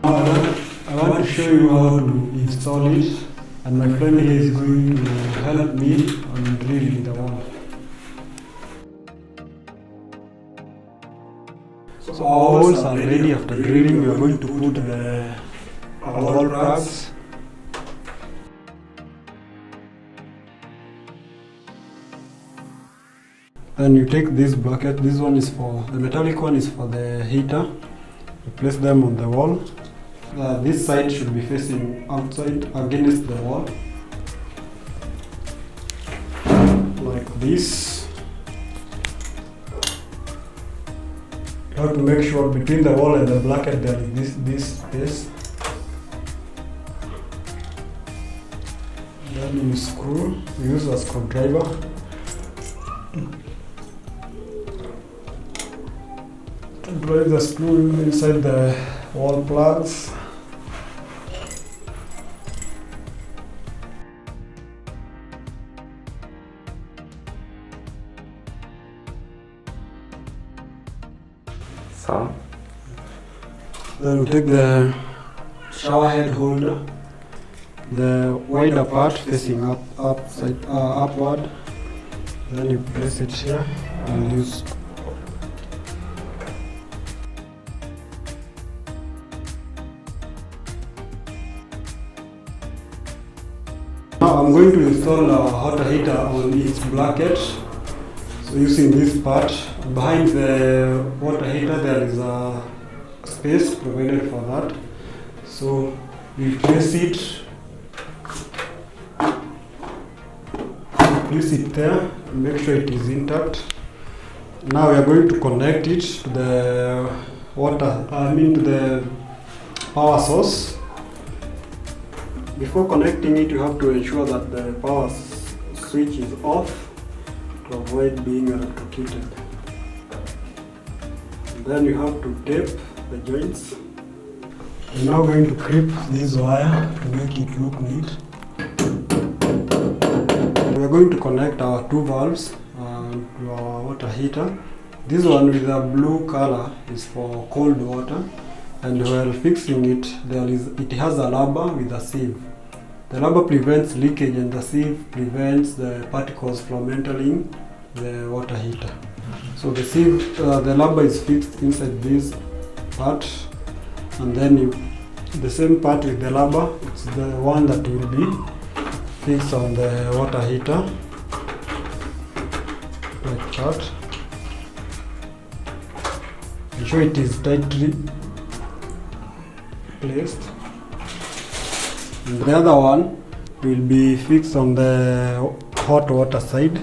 I want to show you how to install it, and my friend here is going to help me on drilling the wall. So our walls are ready. After drilling, we are going to put our wall plugs. Then you take this bracket. This one is for the metallic one is for the heater. You place them on the wall. This side should be facing outside against the wall, like this. You have to make sure between the wall and the bracket there is this space. Then you screw, use a screwdriver. Drive the screw inside the wall plugs. So Then we take the shower head holder, the wider part facing upward. Then you place it here and use. Now I'm going to install a water heater on its bracket. So using this part, behind the water heater there is a space provided for that. So we place it there, make sure it is intact. Now we are going to connect it to the to the power source. Before connecting it, you have to ensure that the power switch is off to avoid being electrocuted. And then you have to tape the joints. We're now going to clip this wire to make it look neat. We're going to connect our two valves to our water heater. This one with a blue color is for cold water, and while fixing it, it has a rubber with a sieve. The rubber prevents leakage and the sieve prevents the particles from entering the water heater. So the sieve, the rubber is fixed inside this part, and then the same part with the rubber, it's the one that will be fixed on the water heater, like that. Ensure it is tightly placed. And the other one will be fixed on the hot water side.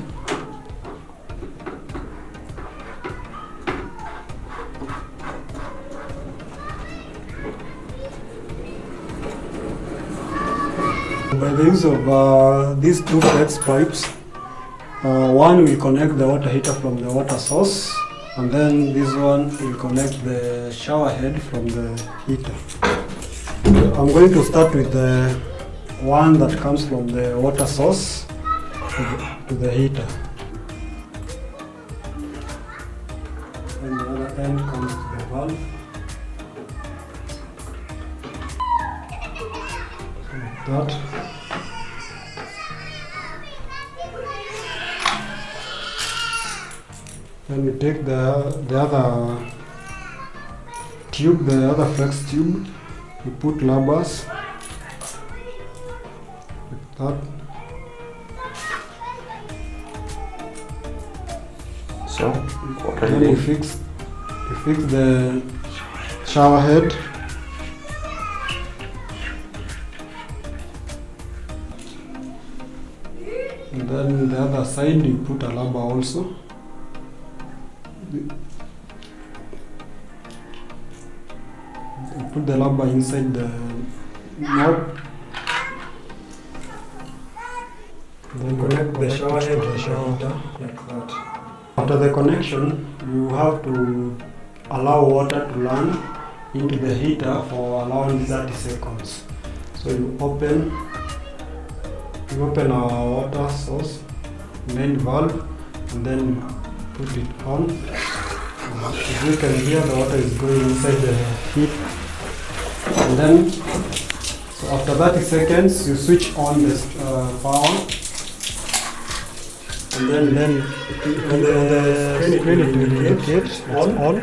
By the use of these two flex pipes, one will connect the water heater from the water source, and then this one will connect the shower head from the heater. I'm going to start with the one that comes from the water source to the heater. And the other end comes to the valve. Like that. Then we take the other tube, the other flex tube. We put rubbers like that. So what are Then you you fix the shower head. And then the other side you put a rubber also. You put the rubber inside the knob. Then connect the shower head to the shower heater like that. After the connection, you have to allow water to run into the heater for around 30 seconds. So you open our water source, main valve, and then put it on. As you can hear, the water is going inside the heat And then, so after 30 seconds, you switch on the power. And then on the screen it will indicate it's on.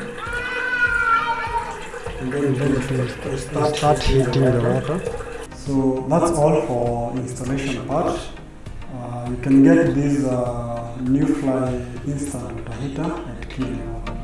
And then it will start heating the water. So that's all for installation part. You can get this new Fly instant water heater at Clean Water.